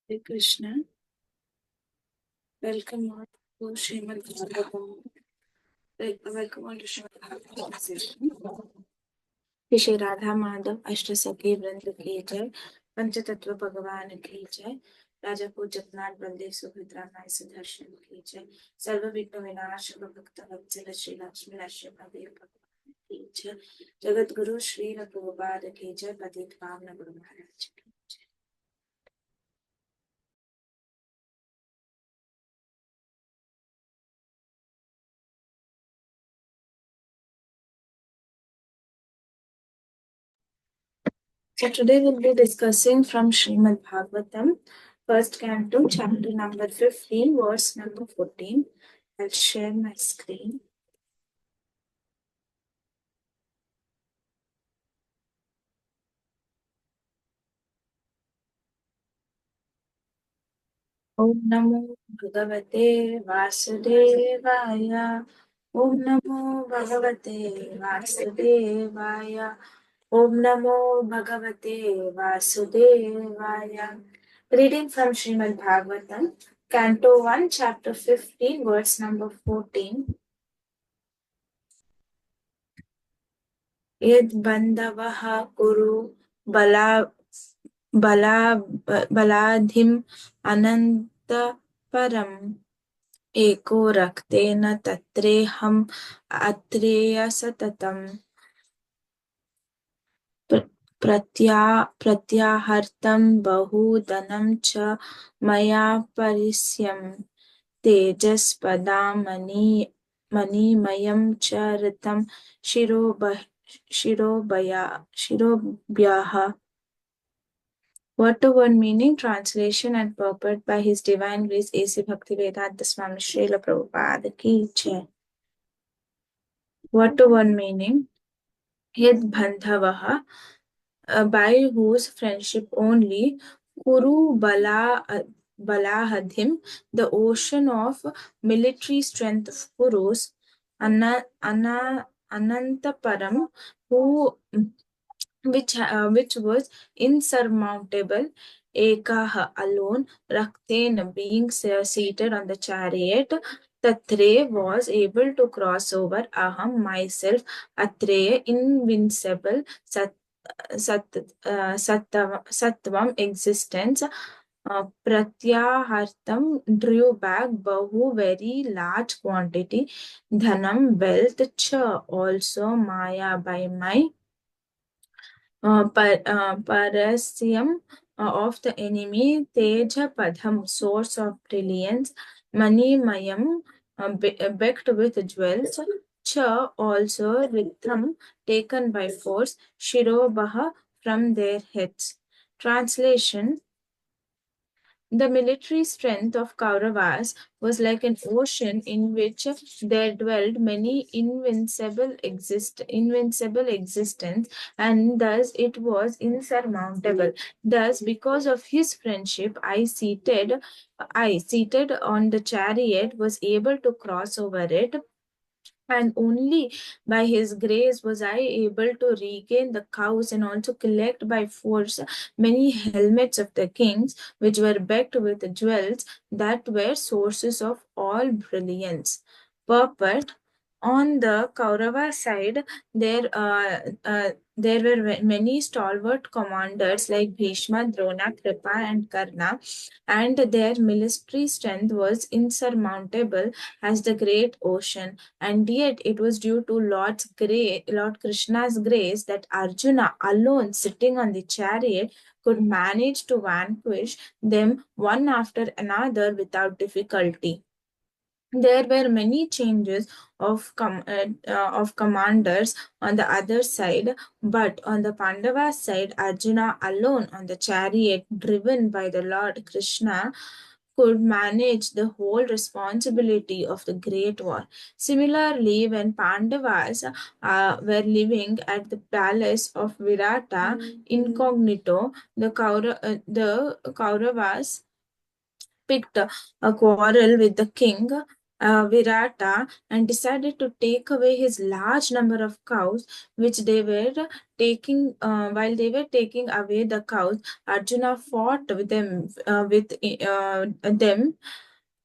Hare Krishna. Welcome all to Srimad Bhagavatam. Welcome all to Srimad Bhagavatam session. Shri Radha Madhav अष्ट सखी वृंद की जय, पंचतत्व भगवान की जय, राजा को जगन्नाथ बलदेव सुभद्रा माई सुदर्शन की जय, सर्व विघ्न विनाश भक्त वत्सल श्री लक्ष्मी नरसिंह देव भगवान की जय, जगत गुरु श्री रघुपाद की जय, पतित पावन गुरु महाराज की जय। So today we'll be discussing from Srimad Bhagavatam, first canto, chapter number 15, verse number 14. I'll share my screen. Om Namo Bhagavate Vasudevaya. Om Namo Bhagavate Vasudevaya. Om Namo Bhagavate Vasudevaya. Reading from Srimad Bhagavatam, Canto 1, Chapter 15, verse number 14. यद बंधवः कुरु बला बला बलाधिम अनन्तपरम् एको रक्तेन तत्रेऽहम् अत्रेय सततम् प्रत्याहर्तं बहुधनं च मया परिस्यम् तेजस्पदामणिमयं च ऋतं शिरोभ्यः. Word to word meaning, translation and purport by His Divine Grace A.C. Bhaktivedanta Swami Srila Prabhupada ki jai. Word to word meaning, Yad Bandhavaha, by whose friendship only, Kuru Balahadhim, the ocean of military strength of Kurus, Anantaparam, which was insurmountable, Ekaha alone, Rakten being seated on the chariot, Tatre was able to cross over, Aham myself, Atre invincible, Sattvam existence, Pratyahartam drew back Bahu very large quantity, Dhanam wealth cha also Maya by my Parasyam of the enemy, Teja Padham, source of brilliance, Mani Mayam, becked with jewels, Cha also Ritham, taken by force, Shirobaha from their heads. Translation: the military strength of Kauravas was like an ocean in which there dwelled many invincible existence, and thus it was insurmountable. Thus, because of his friendship, I seated on the chariot was able to cross over it, and only by his grace was I able to regain the cows and also collect by force many helmets of the kings, which were becked with jewels that were sources of all brilliance. Purport: on the Kaurava side, there were many stalwart commanders like Bhishma, Drona, Kripa, and Karna, and their military strength was insurmountable as the great ocean. And yet, it was due to Lord Krishna's grace that Arjuna, alone sitting on the chariot, could manage to vanquish them one after another without difficulty. There were many changes of commanders on the other side, but on the Pandava side, Arjuna alone on the chariot driven by the Lord Krishna could manage the whole responsibility of the great war. Similarly, when Pandavas were living at the palace of Virata incognito, the Kauravas picked a quarrel with the king Virata and decided to take away his large number of cows, which they were taking. While they were taking away the cows, Arjuna fought with them.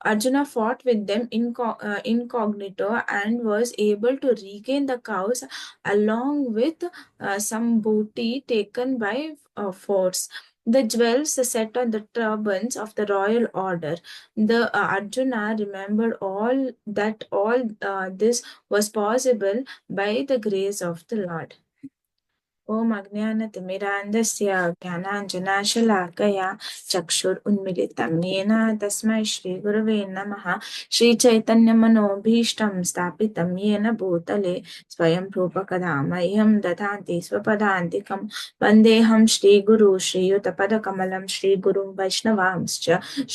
Arjuna fought with them incognito and was able to regain the cows along with some booty taken by force. The jewels set on the turbans of the royal order. The Arjuna remembered all this was possible by the grace of the Lord. ॐ अज्ञानतिमिरान्धस्य ज्ञानाञ्जनाशलाकया चक्षुरुन्मिलितं येन तस्मै श्रीगुरवे नमः श्रीचैतन्यमनोभीष्टं स्थापितं येन भूतले स्वयं रूपकदा मह्यं ददाति स्वपदान्तिकं वन्देऽहं श्रीगुरु श्रीयुतपदकमलं श्रीगुरुं वैष्णवांश्च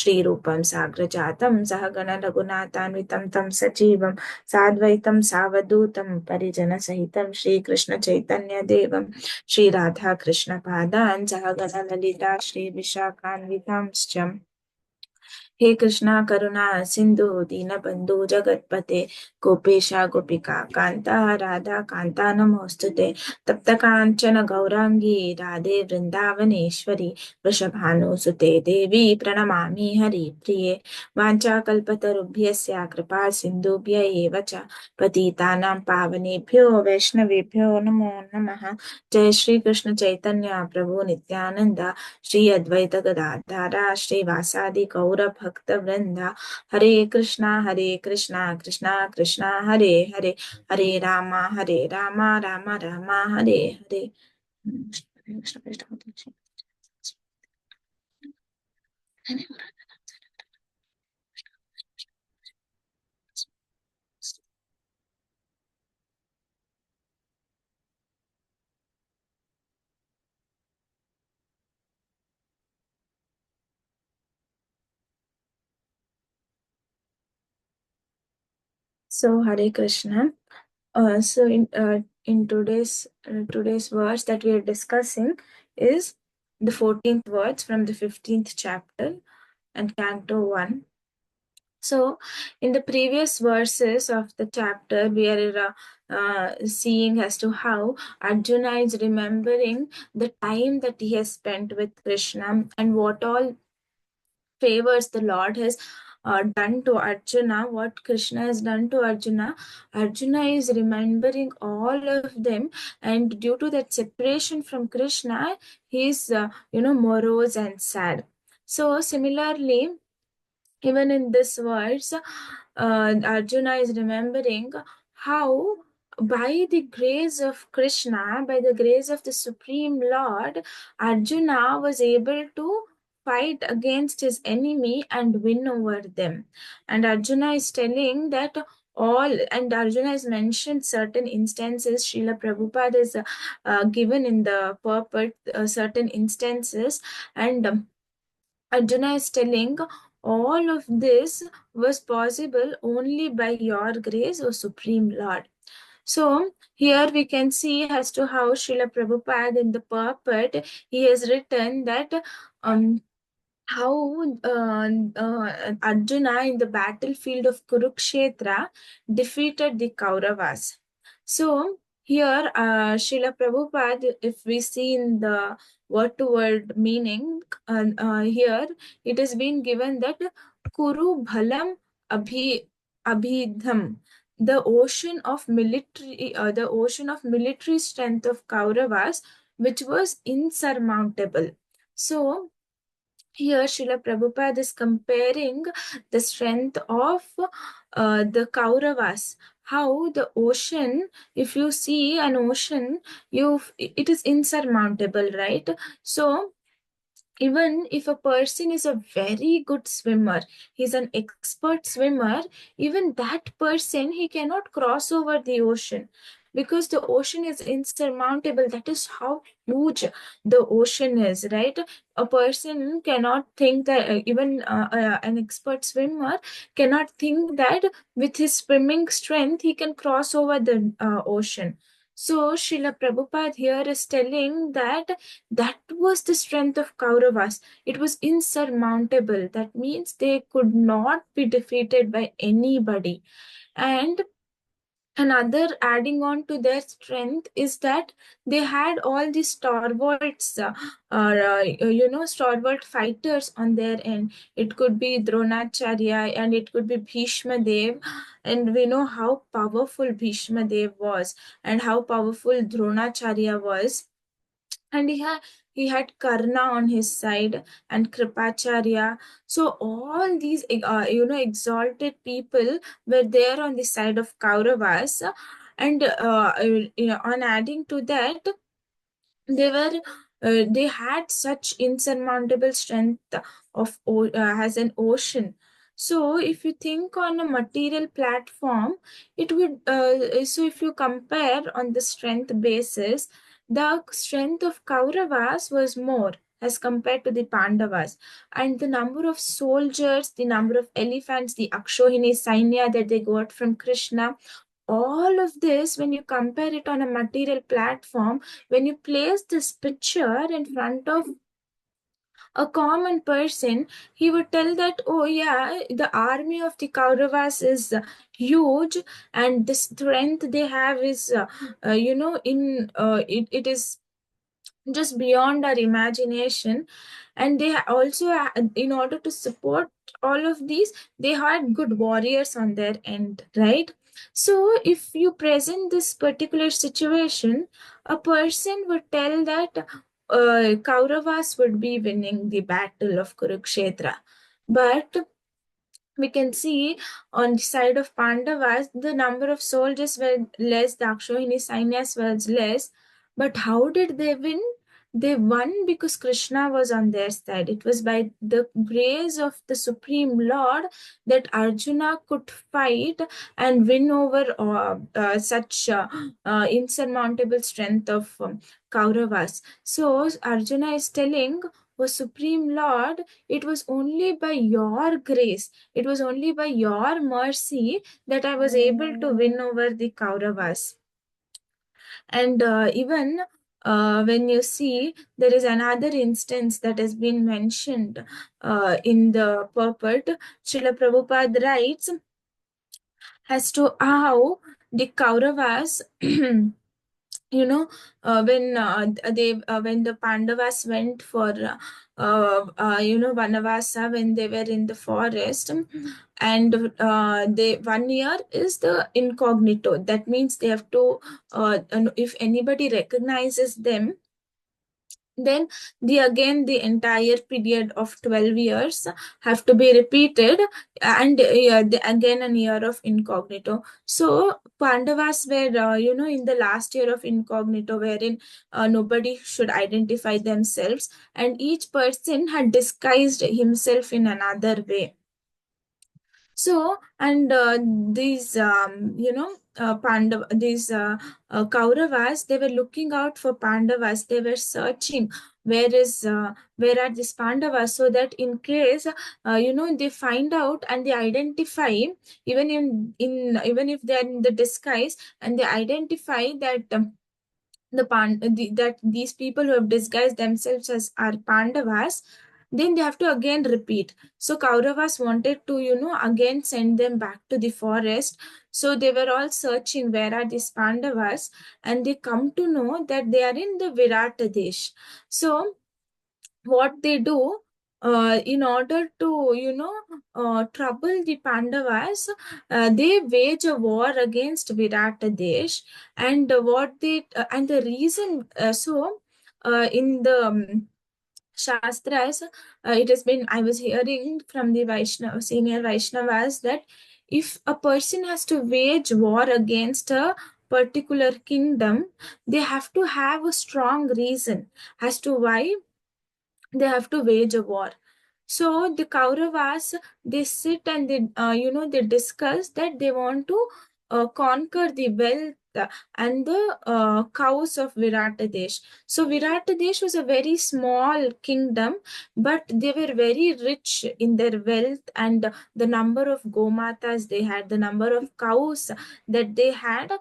श्रीरूपं साग्रजातं सहगणरघुनाथान्वितं तं सजीवं साद्वैतं सावधूतं परिजनसहितं श्रीकृष्णचैतन्यदेवं श्री राधा कृष्ण पादान् सहगण ललिता श्री विशाखान्वितांश्च हे कृष्णा करुणा सिंधु दीनबंधु जगतपते गोपेशा गोपिका कांता राधा कांता नमोस्तुते तप्त कांचन गौरांगी राधे वृंदावनेश्वरी वृषभानुसुते देवी प्रणमामि हरिप्रिये वाञ्छाकल्पतरुभ्यस्य कृपा सिन्धुभ्य एव च पतितानां पावनेभ्यो वैष्णवेभ्यो नमो नमः जय श्री कृष्ण चैतन्य प्रभु नित्यानंद श्री अद्वैत गदाधर श्रीवासादि गौर भक्त वृंदा हरे Krishna Krishna Krishna Hare Hare Hare Ram Ram Ram Hare Hare Krishna Krishna So Hare Krishna. So in today's verse that we are discussing is the 14th words from the 15th chapter and Canto 1. So in the previous verses of the chapter, we are seeing as to how Arjuna is remembering the time that he has spent with Krishna and what all favors the Lord has done to Arjuna, what Krishna has done to Arjuna. Arjuna is remembering all of them, and due to that separation from Krishna, he is, morose and sad. So, similarly, even in this verse, Arjuna is remembering how, by the grace of Krishna, by the grace of the Supreme Lord, Arjuna was able to fight against his enemy and win over them. And Arjuna is telling that and Arjuna has mentioned certain instances. Srila Prabhupada is given in the purport certain instances, and Arjuna is telling all of this was possible only by your grace, O Supreme Lord. So here we can see as to how Srila Prabhupada in the purport, he has written that how Arjuna in the battlefield of Kurukshetra defeated the Kauravas. So here, Srila Prabhupada, if we see in the word-to-word meaning, here it has been given that Kuru Bhalam Abhidham, the ocean of military strength of Kauravas, which was insurmountable. So here Srila Prabhupada is comparing the strength of the Kauravas. How the ocean, if you see an ocean, it is insurmountable, right? So even if a person is a very good swimmer, he's an expert swimmer, even that person, he cannot cross over the ocean because the ocean is insurmountable. That is how huge the ocean is, right? A person cannot think that, even an expert swimmer cannot think that with his swimming strength he can cross over the ocean. So Srila Prabhupada here is telling that that was the strength of Kauravas. It was insurmountable. That means they could not be defeated by anybody. And another adding on to their strength is that they had all these stalwarts stalwart fighters on their end. It could be Dronacharya and it could be Bhishma Dev, and we know how powerful Bhishma Dev was and how powerful Dronacharya was. And he had Karna on his side and Kripacharya. So all these exalted people were there on the side of Kauravas, and on adding to that, they were they had such insurmountable strength as an ocean. So if you think on a material platform, it would so if you compare on the strength basis, the strength of Kauravas was more as compared to the Pandavas, and the number of soldiers, the number of elephants, the Akshohini Sainya that they got from Krishna, all of this, when you compare it on a material platform, when you place this picture in front of a common person, he would tell that, oh yeah, the army of the Kauravas is huge, and the strength they have is it is just beyond our imagination. And they also, in order to support all of these, they had good warriors on their end, right? So if you present this particular situation, a person would tell that Kauravas would be winning the battle of Kurukshetra. But we can see on the side of Pandavas, the number of soldiers were less, the Akshohini Sainyas was less. But how did they win? They won because Krishna was on their side. It was by the grace of the Supreme Lord that Arjuna could fight and win over such insurmountable strength of Kauravas. So Arjuna is telling, O Supreme Lord, it was only by your grace, it was only by your mercy that I was able to win over the Kauravas. And even when you see, there is another instance that has been mentioned in the purport. Srila Prabhupada writes as to how the Kauravas when the Pandavas went for Vanavasa, when they were in the forest, and they 1 year is the incognito. That means they have to if anybody recognizes them, then the entire period of 12 years have to be repeated, and again a year of incognito. So Pandavas were in the last year of incognito, wherein nobody should identify themselves, and each person had disguised himself in another way. So, and these, Kauravas, they were looking out for Pandavas. They were searching where are these Pandavas, so that in case, they find out and they identify, even if they are in the disguise, and they identify that. That these people who have disguised themselves as are Pandavas, then they have to again repeat. So Kauravas wanted to, again send them back to the forest. So they were all searching where are these Pandavas, and they come to know that they are in the Virata Desh. So what they do, in order to trouble the Pandavas, they wage a war against Virata Desh. And what they and the reason, in the Shastras, it has been, I was hearing from the Vaishnava, senior Vaishnavas, that if a person has to wage war against a particular kingdom, they have to have a strong reason as to why they have to wage a war. So the Kauravas, they sit and they discuss that they want to conquer the wealth and the cows of Viratadesh. So Viratadesh was a very small kingdom, but they were very rich in their wealth, and the number of gomatas they had, the number of cows that they had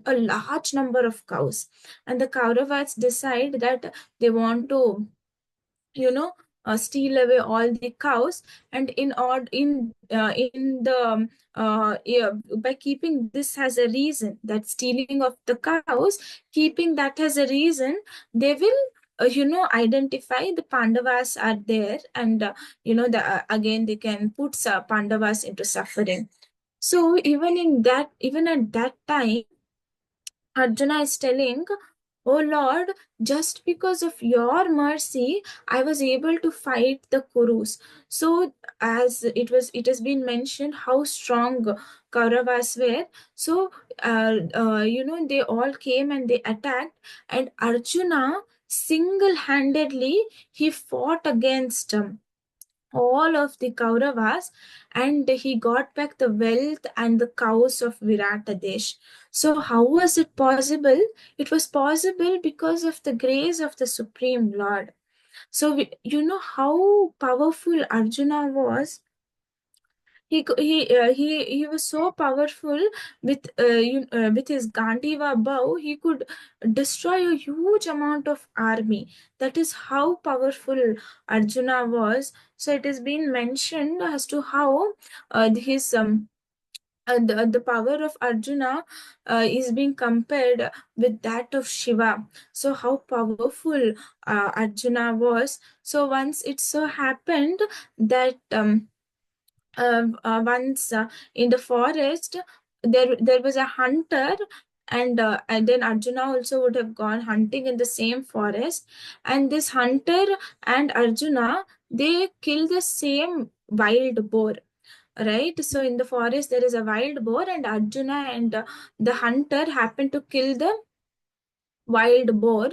a large number of cows, and the Kauravas decide that they want to, you know, steal away all the cows. And in the yeah, by keeping this as a reason, that stealing of the cows, keeping that as a reason, they will identify the Pandavas are there, and again they can put Pandavas into suffering. So even at that time, Arjuna is telling, "Oh Lord, just because of your mercy, I was able to fight the Kurus." So, as it has been mentioned how strong Kauravas were. So, they all came and they attacked, and Arjuna single-handedly he fought against all of the Kauravas, and he got back the wealth and the cows of Viratadesh. So, how was it possible? It was possible because of the grace of the Supreme Lord. So, you know how powerful Arjuna was. He was so powerful with his Gandiva bow. He could destroy a huge amount of army. That is how powerful Arjuna was. So it has been mentioned as to how his the power of Arjuna is being compared with that of Shiva. So how powerful Arjuna was. So once it so happened that once in the forest, there was a hunter, and then Arjuna also would have gone hunting in the same forest, and this hunter and Arjuna, they kill the same wild boar, right? So in the forest there is a wild boar, and Arjuna and the hunter happen to kill the wild boar,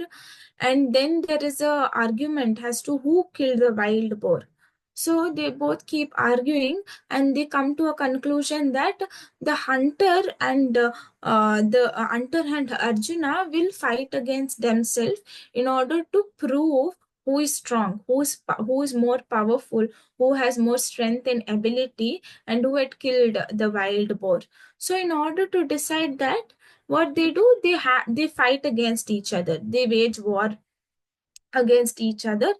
and then there is a argument as to who killed the wild boar. So they both keep arguing, and they come to a conclusion that the hunter and Arjuna will fight against themselves in order to prove who is strong, who is more powerful, who has more strength and ability, and who had killed the wild boar. So in order to decide that, what they do, they fight against each other, they wage war against each other,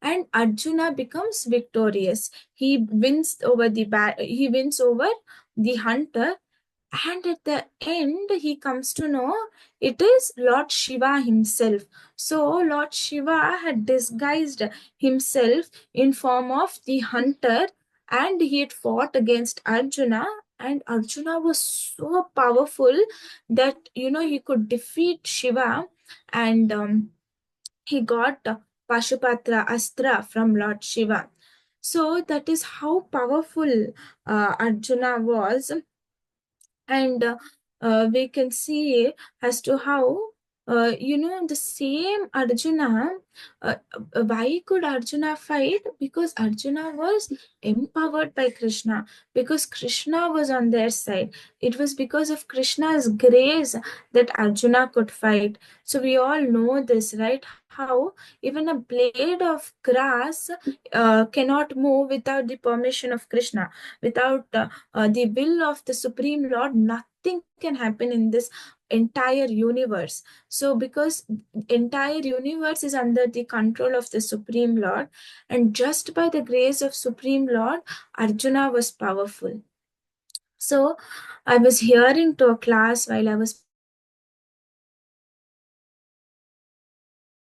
and Arjuna becomes victorious. He wins over the hunter, and at the end he comes to know it is Lord Shiva himself. So Lord Shiva had disguised himself in form of the hunter, and he had fought against Arjuna, and Arjuna was so powerful that he could defeat Shiva, and he got Pashupatra Astra from Lord Shiva. So that is how powerful Arjuna was. And we can see as to how the same Arjuna, why could Arjuna fight? Because Arjuna was empowered by Krishna, because Krishna was on their side. It was because of Krishna's grace that Arjuna could fight. So we all know this, right? How even a blade of grass cannot move without the permission of Krishna, without the will of the Supreme Lord. Nothing can happen in this entire universe. So because entire universe is under the control of the Supreme Lord, and just by the grace of Supreme Lord, Arjuna was powerful. So I was hearing to a class while I was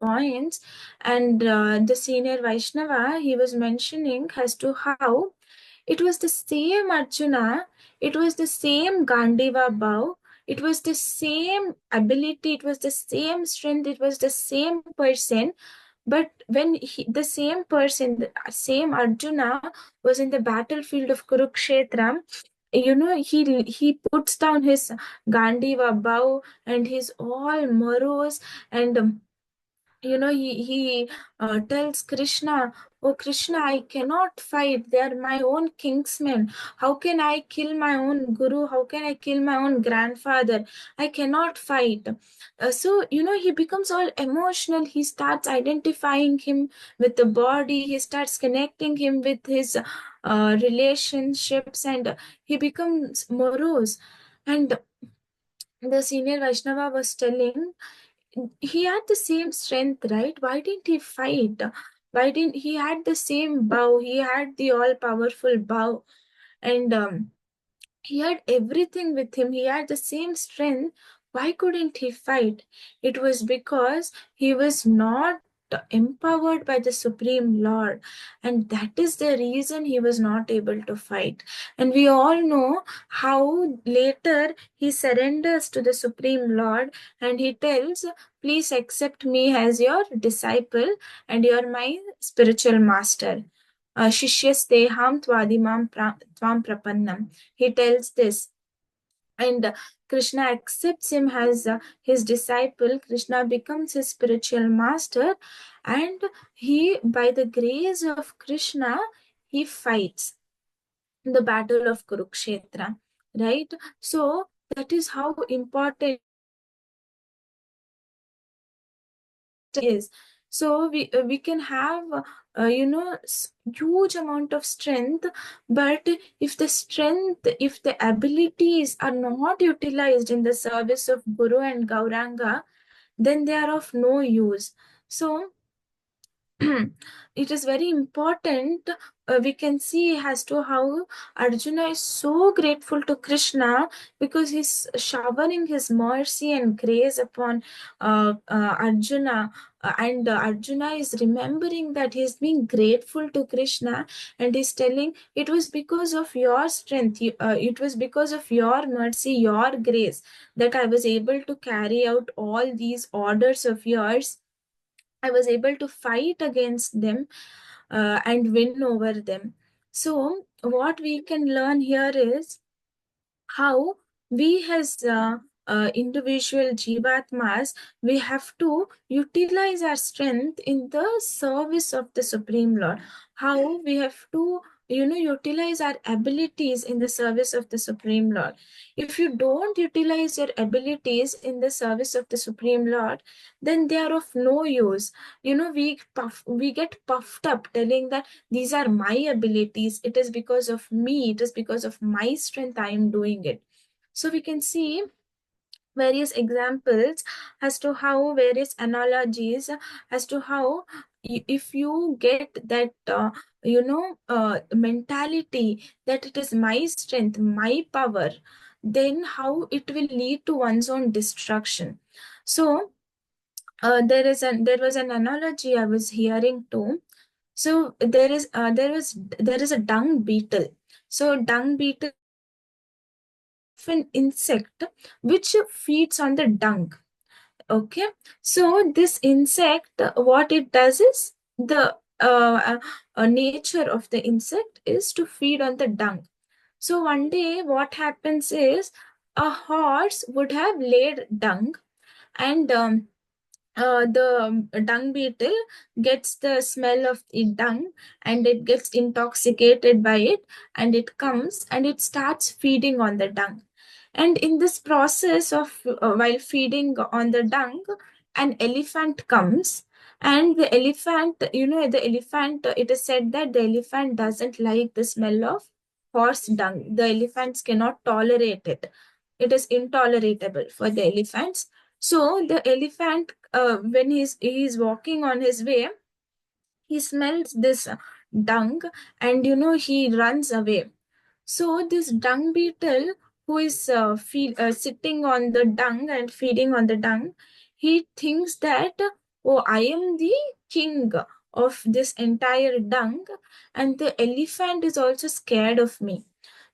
points, and the senior Vaishnava, he was mentioning as to how it was the same Arjuna, it was the same Gandiva bow, it was the same ability, it was the same strength, it was the same person. But when the same person, the same Arjuna, was in the battlefield of Kurukshetra, he puts down his Gandiva bow and his all morose, and he tells Krishna, "Oh Krishna, I cannot fight, they are my own kingsmen. How can I kill my own guru? How can I kill my own grandfather? I cannot fight." So he becomes all emotional. He starts identifying him with the body, he starts connecting him with his relationships, and he becomes morose. And the senior Vaishnava was telling, he had the same strength, right? Why didn't he fight? Why didn't he had the same bow? He had the all powerful bow, and he had everything with him. He had the same strength. Why couldn't he fight? It was because he was not empowered by the Supreme Lord, and that is the reason he was not able to fight. And we all know how later he surrenders to the Supreme Lord and he tells, please accept me as your disciple and you're my spiritual master. Shishyasteham tvam prapannam. He tells this, and Krishna accepts him as his disciple. Krishna becomes his spiritual master, and he, by the grace of Krishna, he fights the battle of Kurukshetra, right? So that is how important is. So we can have huge amount of strength, but if the strength, if the abilities are not utilized in the service of Guru and Gauranga, then they are of no use. So it is very important. We can see as to how Arjuna is so grateful to Krishna because he's showering his mercy and grace upon Arjuna. And Arjuna is remembering that he's being grateful to Krishna, and he's telling, it was because of your strength, it was because of your mercy, your grace, that I was able to carry out all these orders of yours. I was able to fight against them and win over them. So, what we can learn here is how we as individual jivatmas, we have to utilize our strength in the service of the Supreme Lord. How we have to utilize our abilities in the service of the Supreme Lord. If you don't utilize your abilities in the service of the Supreme Lord, then they are of no use. We get puffed up telling that these are my abilities, it is because of me, it is because of my strength I am doing it. So we can see various examples as to how, various analogies as to how, if you get that mentality that it is my strength, my power, then how it will lead to one's own destruction. So there was an analogy I was hearing too. So there is a dung beetle. So dung beetle is an insect which feeds on the dung. Okay, so this insect, what it does is, the nature of the insect is to feed on the dung. So one day, what happens is, a horse would have laid dung, and the dung beetle gets the smell of the dung, and it gets intoxicated by it, and it comes and it starts feeding on the dung. And in this process of while feeding on the dung, an elephant comes. And the elephant, it is said that the elephant doesn't like the smell of horse dung. The elephants cannot tolerate it. It is intolerable for the elephants. So the elephant, when he's walking on his way, he smells this dung, and he runs away. So this dung beetle, who is sitting on the dung and feeding on the dung, he thinks that, oh, I am the king of this entire dung, and the elephant is also scared of me.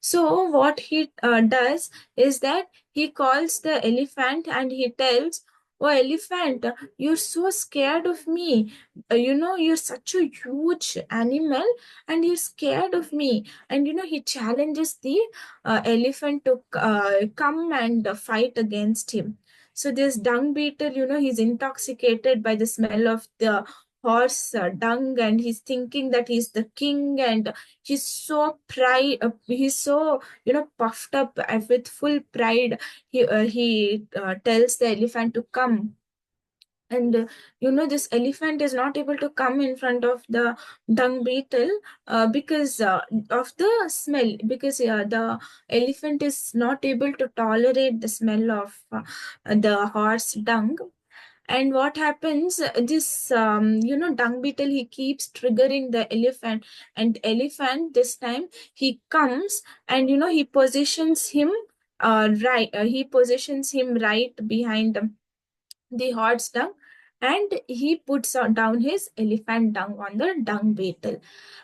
So what he does is that he calls the elephant and he tells, "Oh, elephant, you're so scared of me. You're such a huge animal, and you're scared of me." And he challenges the elephant to come and fight against him. So this dung beetle, he's intoxicated by the smell of the horse dung, and he's thinking that he's the king, and he's so puffed up with full pride. He tells the elephant to come, And this elephant is not able to come in front of the dung beetle because of the smell, because the elephant is not able to tolerate the smell of the horse dung. And what happens, this dung beetle, he keeps triggering the elephant, and elephant this time he comes, and he positions him right behind the horse dung, and he puts down his elephant dung on the dung beetle.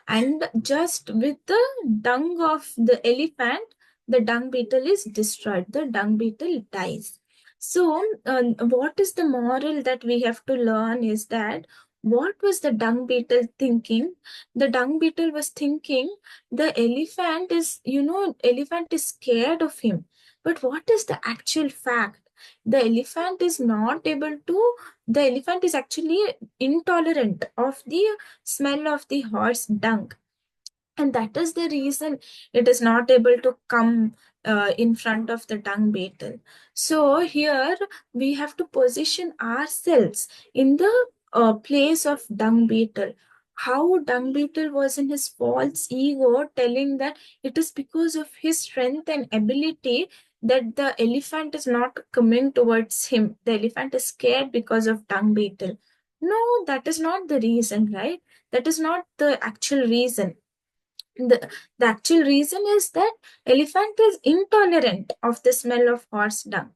And just with the dung of the elephant, the dung beetle is destroyed, the dung beetle dies. So what is the moral that we have to learn is that, what was the dung beetle thinking? The dung beetle was thinking the elephant is scared of him. But what is the actual fact? The elephant is not able to, the elephant is actually intolerant of the smell of the horse dung, and that is the reason it is not able to come in front of the dung beetle. So here we have to position ourselves in the place of dung beetle. How dung beetle was in his false ego, telling that it is because of his strength and ability that the elephant is not coming towards him. The elephant is scared because of dung beetle. No, that is not the reason, right? That is not the actual reason. The actual reason is that elephant is intolerant of the smell of horse dung.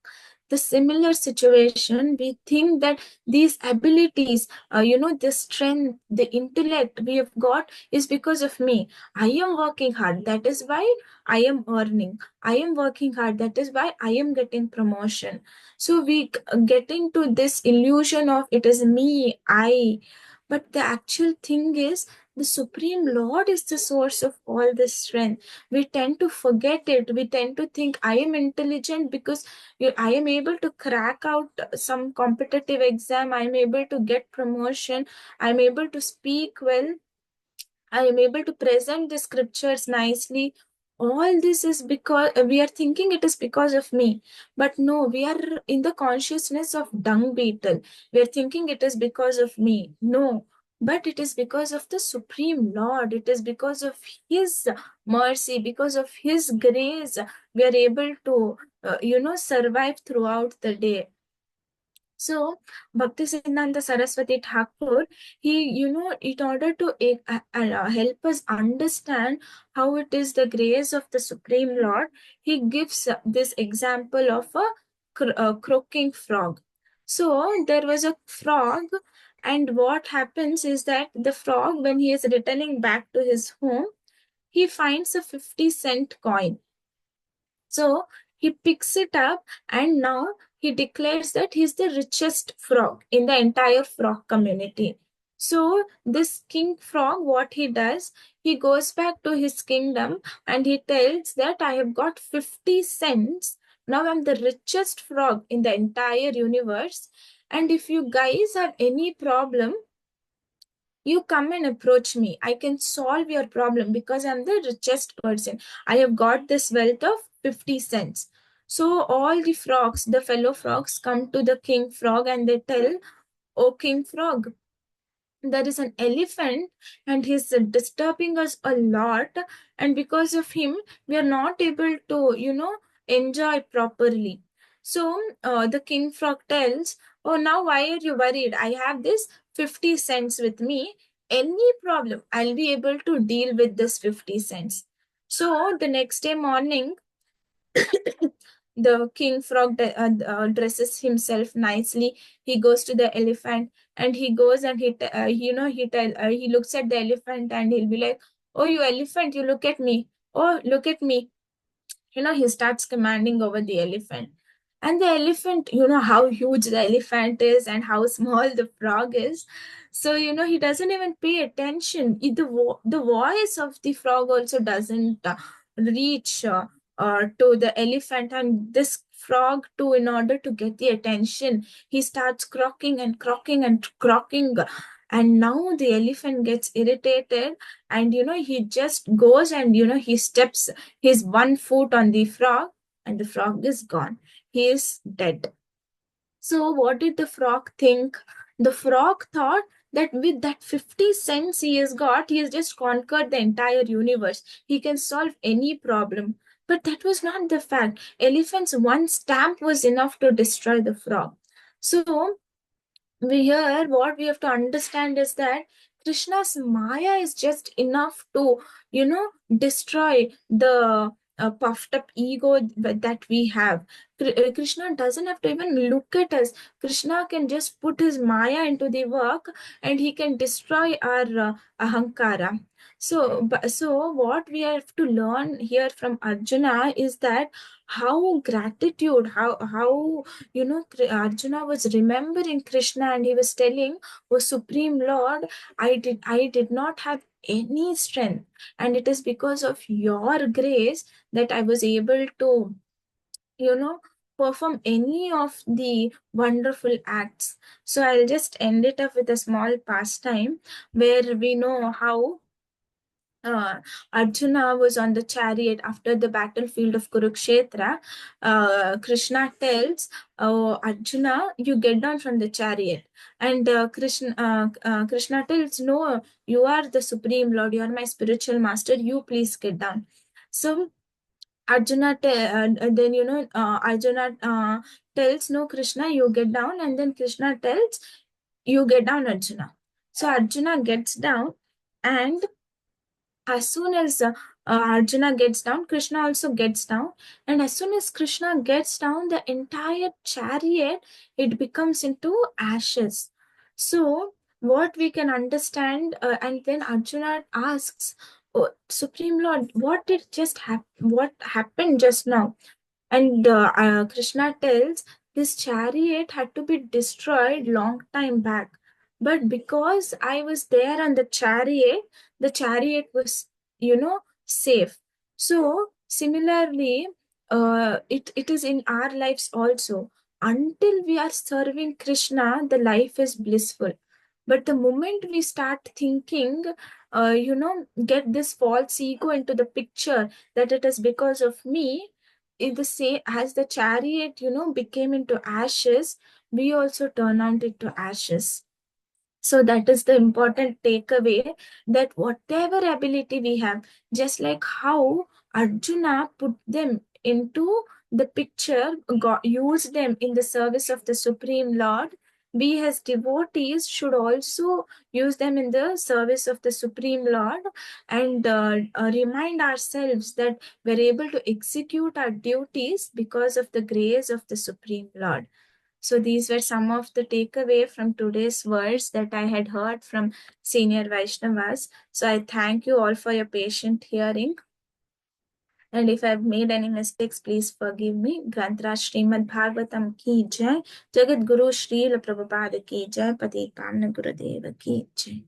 The similar situation, we think that these abilities, the strength, the intellect we have got is because of me. I am working hard, that is why I am earning. I am working hard, that is why I am getting promotion. So we get into this illusion of it is me, I. But the actual thing is, the Supreme Lord is the source of all this strength. We tend to forget it. We tend to think I am intelligent because I am able to crack out some competitive exam. I am able to get promotion. I am able to speak well. I am able to present the scriptures nicely. All this is because we are thinking it is because of me. But no, we are in the consciousness of dung beetle. We are thinking it is because of me. No, but it is because of the Supreme Lord. It is because of His mercy, because of His grace, we are able to, survive throughout the day. So, Bhaktisiddhanta Saraswati Thakur, he, in order to help us understand how it is the grace of the Supreme Lord, he gives this example of a croaking frog. So, there was a frog, and what happens is that the frog, when he is returning back to his home, he finds a 50-cent coin. So he picks it up, and now he declares that he's the richest frog in the entire frog community. So this king frog, what he does, he goes back to his kingdom and he tells that I have got 50 cents. Now I'm the richest frog in the entire universe. And if you guys have any problem, you come and approach me. I can solve your problem because I'm the richest person. I have got this wealth of 50 cents. So all the frogs, the fellow frogs, come to the king frog and they tell, oh, king frog, there is an elephant and he's disturbing us a lot. And because of him, we are not able to, enjoy properly. So the king frog tells, oh, now why are you worried? I have this 50 cents with me. Any problem, I'll be able to deal with this 50 cents. So the next day morning, the king frog dresses himself nicely. He goes to the elephant, and he goes and he looks at the elephant and he'll be like, oh, you elephant, you look at me. Oh, look at me. He starts commanding over the elephant. And the elephant, how huge the elephant is and how small the frog is. So, he doesn't even pay attention. The voice of the frog also doesn't reach to the elephant. And this frog, too, in order to get the attention, he starts croaking and croaking and croaking. And now the elephant gets irritated, and he just goes and he steps his one foot on the frog, and the frog is gone. He is dead. So what did the frog think? The frog thought that with that 50 cents he has got, he has just conquered the entire universe. He can solve any problem. But that was not the fact. Elephant's one stamp was enough to destroy the frog. So we here what we have to understand is that Krishna's Maya is just enough to, destroy the puffed up ego that we have. Krishna doesn't have to even look at us. Krishna can just put his Maya into the work and he can destroy our ahankara. So what we have to learn here from Arjuna is that how gratitude, how Arjuna was remembering Krishna and he was telling, oh Supreme Lord, I did not have any strength, and it is because of your grace that I was able to, you know perform any of the wonderful acts. So I'll just end it up with a small pastime where we know how Arjuna was on the chariot after the battlefield of Kurukshetra. Krishna tells, oh, Arjuna, you get down from the chariot. And Krishna tells, no, you are the Supreme Lord, you are my spiritual master, you please get down. So Arjuna tells, no, Krishna, you get down. And then Krishna tells, you get down, Arjuna. So Arjuna gets down, and as soon as Arjuna gets down, Krishna also gets down. And as soon as Krishna gets down, the entire chariot, it becomes into ashes. So what we can understand, and then Arjuna asks, oh, Supreme Lord, what did just happen? What happened just now? And Krishna tells this chariot had to be destroyed long time back. But because I was there on the chariot was, safe. So similarly, it is in our lives also. Until we are serving Krishna, the life is blissful. But the moment we start thinking, get this false ego into the picture that it is because of me, in the same as the chariot, became into ashes, we also turn out into ashes. So that is the important takeaway, that whatever ability we have, just like how Arjuna put them into the picture, used them in the service of the Supreme Lord, we as devotees should also use them in the service of the Supreme Lord, and remind ourselves that we're able to execute our duties because of the grace of the Supreme Lord. So these were some of the takeaway from today's words that I had heard from senior Vaishnavas. So I thank you all for your patient hearing. And if I've made any mistakes, please forgive me. Grantraj Srimad Bhagavatam ki jai. Jagat Guru Srila Prabhupada ki jai. Pati Pamna Gurudeva ki jai.